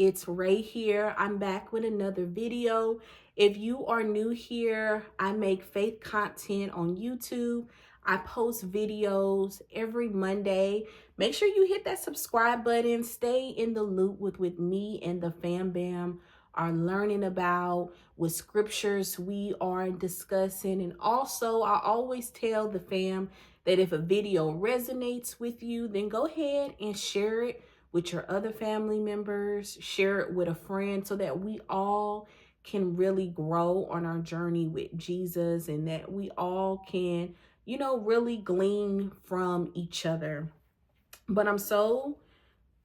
It's Ray here. I'm back with another video. If you are new here, I make faith content on YouTube. I post videos every Monday. Make sure you hit that subscribe button. Stay in the loop with me and the fam bam are learning about, what scriptures we are discussing. And also, I always tell the fam that if a video resonates with you, then go ahead and share it with your other family members, share it with a friend so that we all can really grow on our journey with Jesus and that we all can, really glean from each other. But I'm so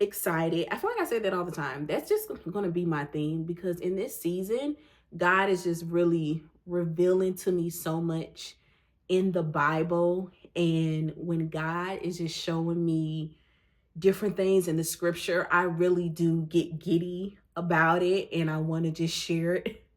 excited. I feel like I say that all the time. That's just going to be my theme because in this season, God is just really revealing to me so much in the Bible. And when God is just showing me different things in the scripture, I really do get giddy about it and I want to just share it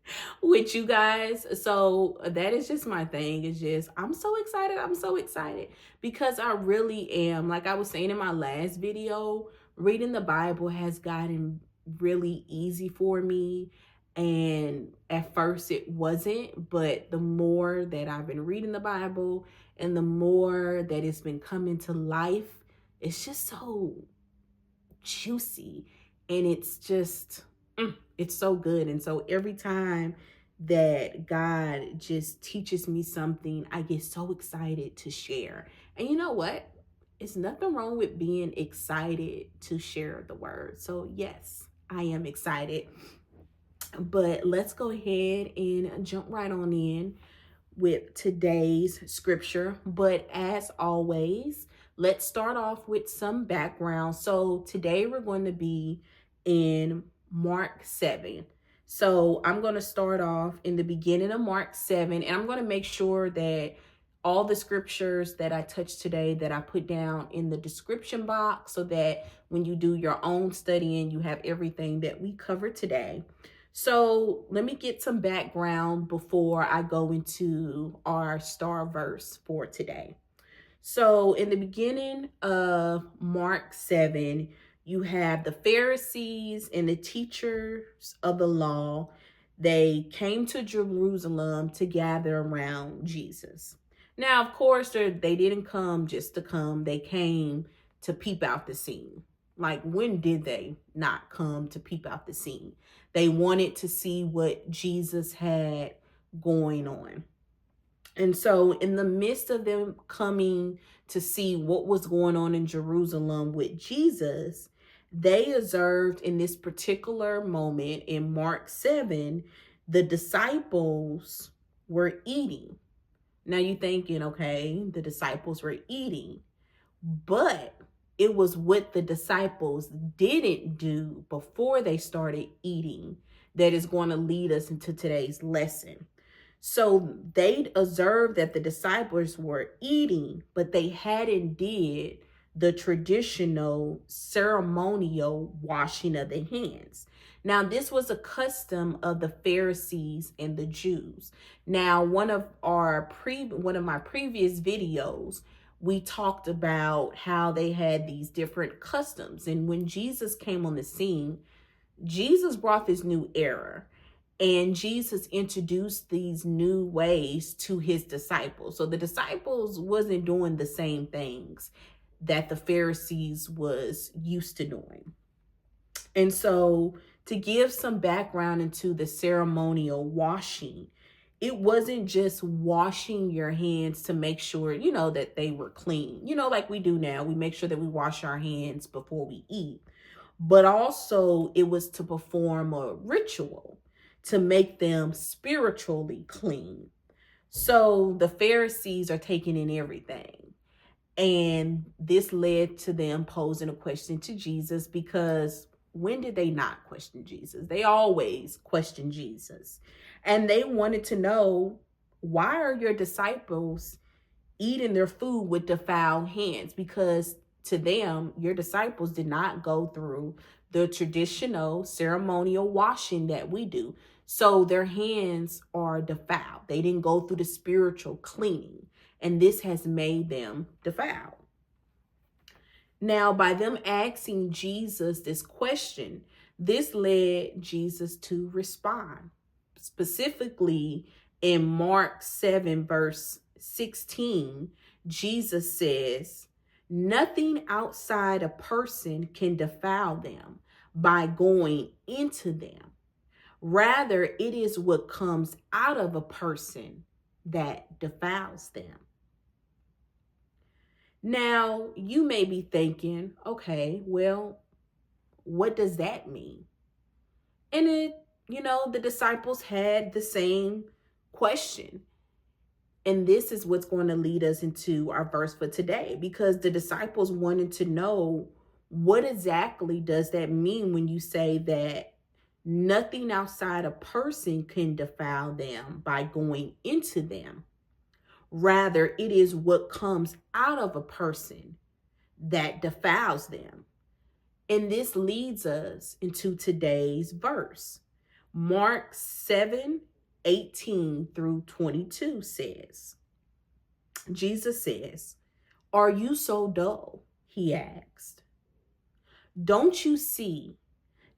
with you guys. So that is just my thing. It's just, I'm so excited. I'm so excited because I really am. Like I was saying in my last video, reading the Bible has gotten really easy for me. And at first it wasn't, but the more that I've been reading the Bible and the more that it's been coming to life, it's just so juicy and it's just it's so good. And so every time that God just teaches me something, I get so excited to share. And you know what, it's nothing wrong with being excited to share the word. So yes, I am excited, but let's go ahead and jump right on in with today's scripture. But as always, let's start off with some background. So today we're going to be in Mark 7. So I'm going to start off in the beginning of Mark 7, and I'm going to make sure that all the scriptures that I touch today that I put down in the description box so that when you do your own studying, you have everything that we cover today. So let me get some background before I go into our star verse for today. So in the beginning of Mark 7, you have the Pharisees and the teachers of the law. They came to Jerusalem to gather around Jesus. Now, of course, they didn't come just to come. They came to peep out the scene. Like, when did they not come to peep out the scene? They wanted to see what Jesus had going on. And so in the midst of them coming to see what was going on in Jerusalem with Jesus, they observed in this particular moment in Mark 7, the disciples were eating. Now you're thinking, okay, the disciples were eating, but it was what the disciples didn't do before they started eating that is going to lead us into today's lesson. So they observed that the disciples were eating, but they hadn't did the traditional ceremonial washing of the hands. Now, this was a custom of the Pharisees and the Jews. Now, one of my previous videos, we talked about how they had these different customs. And when Jesus came on the scene, Jesus brought this new era. And Jesus introduced these new ways to his disciples. So the disciples wasn't doing the same things that the Pharisees was used to doing. And so to give some background into the ceremonial washing, it wasn't just washing your hands to make sure, that they were clean. Like we do now, we make sure that we wash our hands before we eat. But also it was to perform a ritual to make them spiritually clean. So the Pharisees are taking in everything. And this led to them posing a question to Jesus, because when did they not question Jesus? They always question Jesus. And they wanted to know, why are your disciples eating their food with defiled hands? Because to them, your disciples did not go through the traditional ceremonial washing that we do. So their hands are defiled. They didn't go through the spiritual cleaning, and this has made them defiled. Now, by them asking Jesus this question, This led Jesus to respond. Specifically in Mark 7, verse 16, Jesus says, "Nothing outside a person can defile them by going into them. Rather, it is what comes out of a person that defiles them." Now, you may be thinking, okay, well, what does that mean? And the disciples had the same question. And this is what's going to lead us into our verse for today, because the disciples wanted to know, what exactly does that mean when you say that nothing outside a person can defile them by going into them? Rather, it is what comes out of a person that defiles them. And this leads us into today's verse. Mark 7:18 through 22 says, Jesus says, "Are you so dull?" He asked. "Don't you see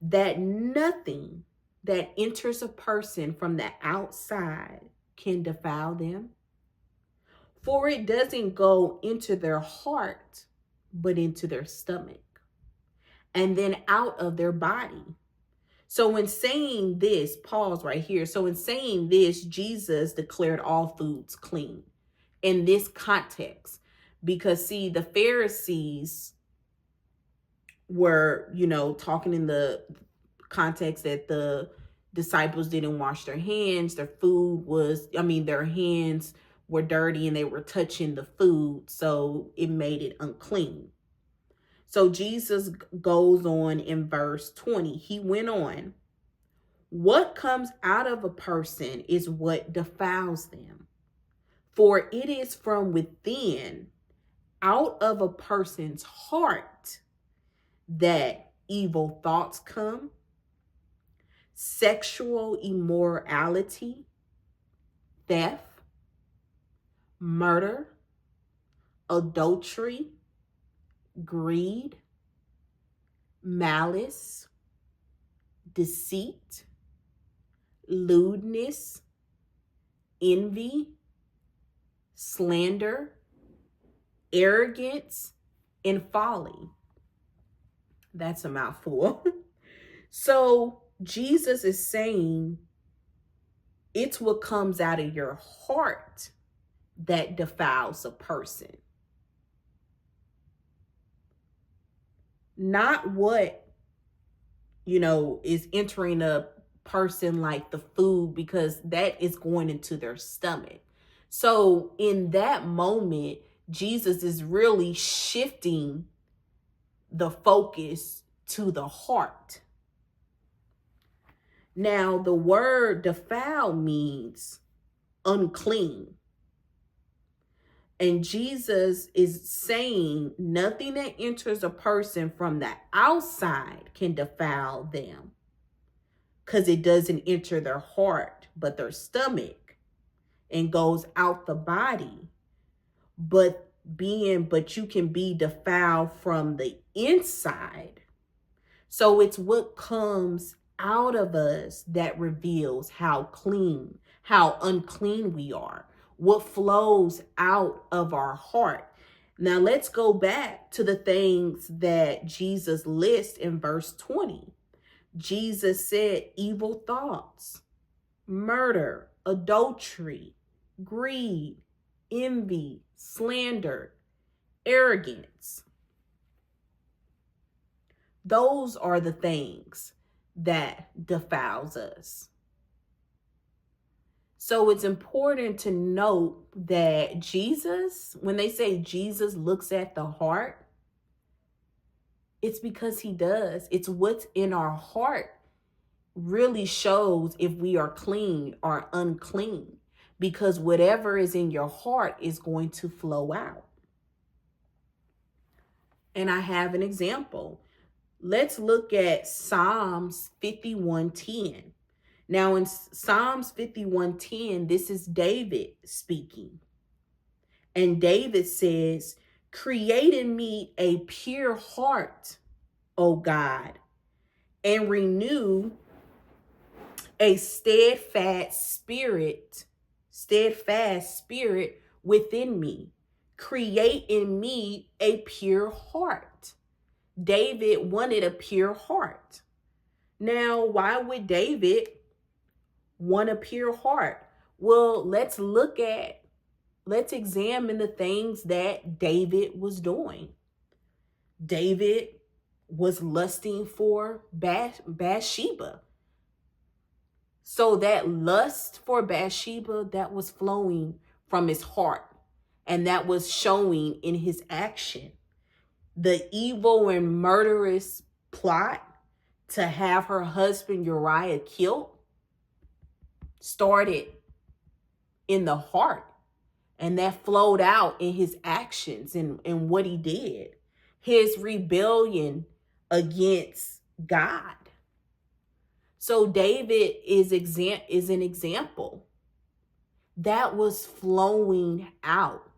that nothing that enters a person from the outside can defile them? For it doesn't go into their heart, but into their stomach, and then out of their body." So in saying this, pause right here. So in saying this, Jesus declared all foods clean in this context. Because see, the Pharisees were, talking in the context that the disciples didn't wash their hands. Their hands were dirty and they were touching the food. So it made it unclean. So Jesus goes on in verse 20. He went on, "What comes out of a person is what defiles them. For it is from within, out of a person's heart, that evil thoughts come, sexual immorality, theft, murder, adultery, greed, malice, deceit, lewdness, envy, slander, arrogance, and folly." That's a mouthful. So Jesus is saying it's what comes out of your heart that defiles a person. Not what, is entering a person like the food, because that is going into their stomach. So in that moment, Jesus is really shifting the focus to the heart. Now, the word defile means unclean. And Jesus is saying nothing that enters a person from the outside can defile them, because it doesn't enter their heart, but their stomach, and goes out the body. But you can be defiled from the inside. So it's what comes out of us that reveals how unclean we are, what flows out of our heart. Now let's go back to the things that Jesus lists in verse 20. Jesus said evil thoughts, murder, adultery, greed, envy, slander, arrogance. Those are the things that defiles us. So it's important to note that Jesus, when they say Jesus looks at the heart, it's because he does. It's what's in our heart really shows if we are clean or unclean, because whatever is in your heart is going to flow out. And I have an example. Let's look at Psalms 51:10. Now in Psalms 51:10, this is David speaking. And David says, "Create in me a pure heart, O God, and renew a steadfast spirit within me. Create in me a pure heart. David wanted a pure heart. Now, why would David want a pure heart? Well, let's examine the things that David was doing. David was lusting for Bathsheba. So that lust for Bathsheba, that was flowing from his heart, and that was showing in his action. The evil and murderous plot to have her husband Uriah killed started in the heart, and that flowed out in his actions and what he did. His rebellion against God. So David is an example that was flowing out.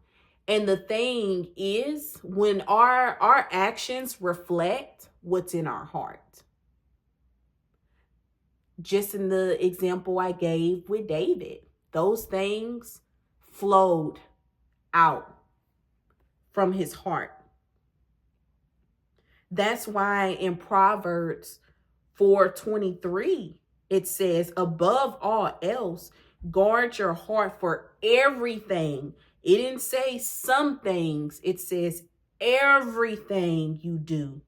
And the thing is, when our actions reflect what's in our heart. Just in the example I gave with David, those things flowed out from his heart. That's why in Proverbs 4:23, it says, above all else, guard your heart, for everything. It didn't say some things. It says everything you do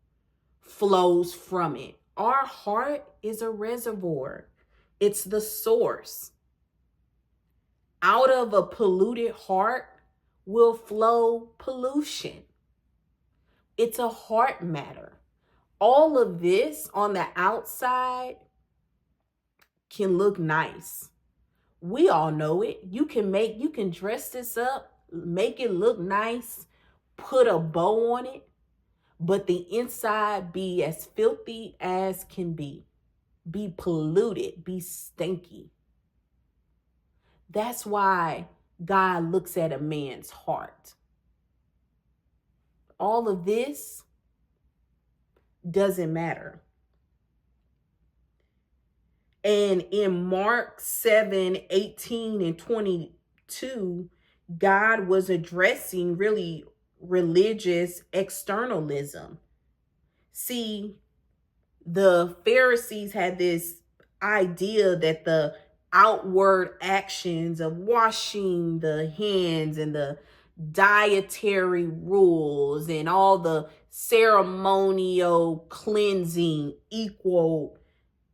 flows from it. Our heart is a reservoir. It's the source. Out of a polluted heart will flow pollution. It's a heart matter. All of this on the outside can look nice. We all know it. You can dress this up, make it look nice, put a bow on it, but the inside be as filthy as can be polluted, be stinky. That's why God looks at a man's heart. All of this doesn't matter. And in Mark 7:18 and 22, God was addressing really religious externalism. See, the Pharisees had this idea that the outward actions of washing the hands and the dietary rules and all the ceremonial cleansing equal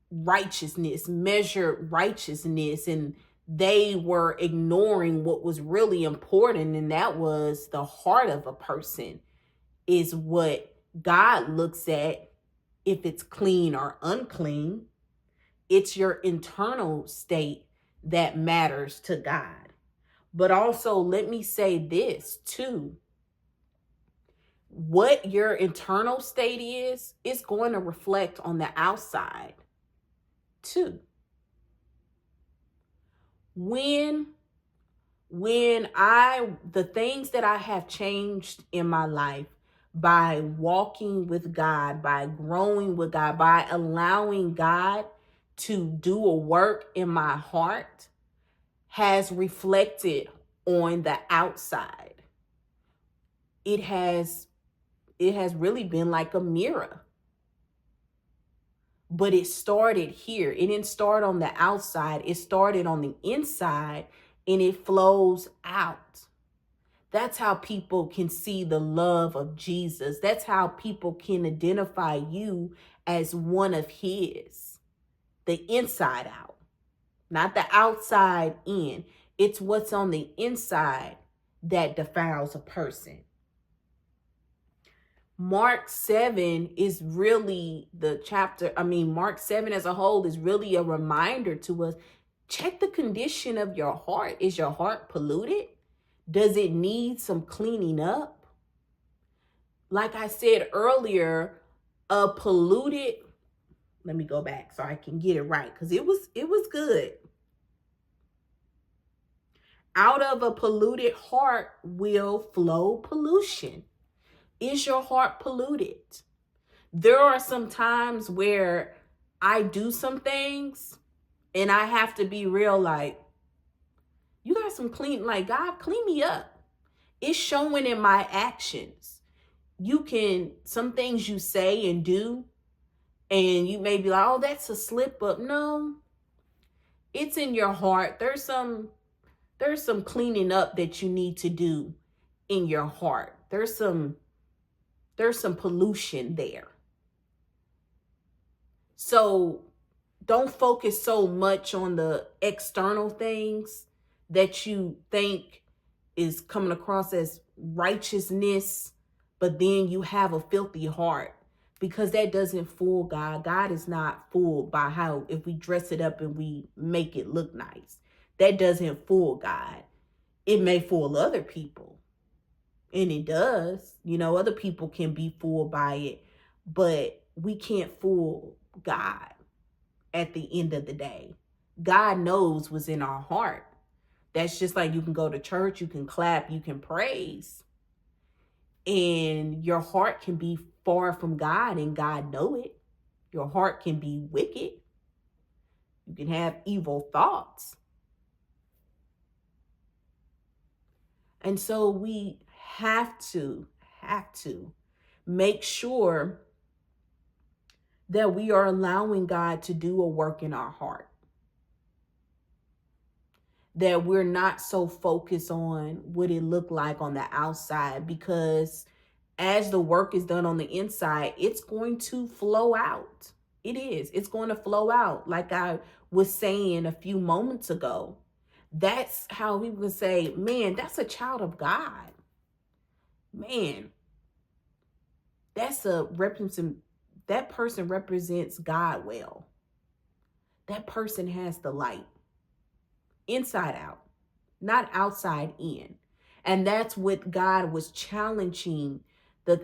righteousness, measured righteousness, and they were ignoring what was really important, and that was the heart of a person is what God looks at. If it's clean or unclean, it's your internal state that matters to God. But also, let me say this too. What your internal state is going to reflect on the outside too. The things that I have changed in my life by walking with God, by growing with God, by allowing God to do a work in my heart has reflected on the outside. It has really been like a mirror. But it started here. It didn't start on the outside. It started on the inside, and it flows out. That's how people can see the love of Jesus. That's how people can identify you as one of his. The inside out, not the outside in. It's what's on the inside that defiles a person. Mark 7 is really Mark 7 as a whole is really a reminder to us. Check the condition of your heart. Is your heart polluted? Does it need some cleaning up? Like I said earlier, let me go back so I can get it right, because it was good. Out of a polluted heart will flow pollution. Is your heart polluted? There are some times where I do some things and I have to be real, like, you got some clean, like, God, clean me up. It's showing in my actions. Some things you say and do, and you may be like, oh, that's a slip up. No, it's in your heart. There's some cleaning up that you need to do in your heart. There's some pollution there. So don't focus so much on the external things that you think is coming across as righteousness, but then you have a filthy heart, because that doesn't fool God. God is not fooled by how, if we dress it up and we make it look nice. That doesn't fool God. It may fool other people, and it does. Other people can be fooled by it, but we can't fool God. At the end of the day, God knows what's in our heart. That's just like, you can go to church, you can clap, you can praise, and your heart can be far from God, and God know it. Your heart can be wicked. You can have evil thoughts. And so we have to make sure that we are allowing God to do a work in our heart. That we're not so focused on what it looked like on the outside, because as the work is done on the inside, it's going to flow out. It is. It's going to flow out. Like I was saying a few moments ago, that's how we would say, man, that's a child of God. Man, that person represents God well. That person has the light inside out, not outside in. And that's what God was challenging the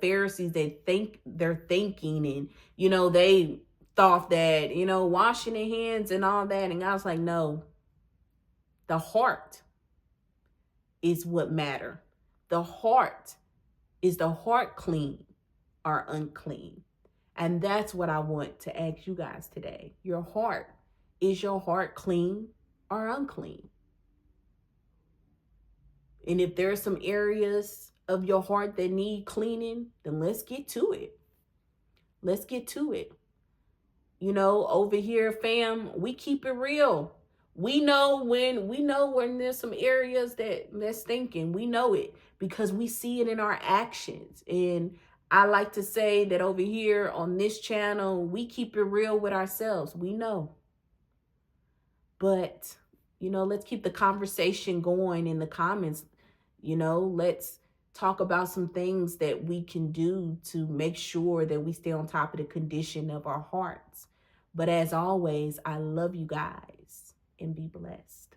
Pharisees. They're thinking, and they thought that, washing their hands and all that, and God's like, no, the heart is what matter. The heart clean or unclean? And that's what I want to ask you guys today. Your heart, is your heart clean or unclean? And if there are some areas of your heart that need cleaning, then let's get to it. Let's get to it. Over here, fam, we keep it real. We know when there's some areas that's stinking. We know it because we see it in our actions. And I like to say that over here on this channel, we keep it real with ourselves. We know. But, let's keep the conversation going in the comments. Let's talk about some things that we can do to make sure that we stay on top of the condition of our hearts. But as always, I love you guys, and be blessed.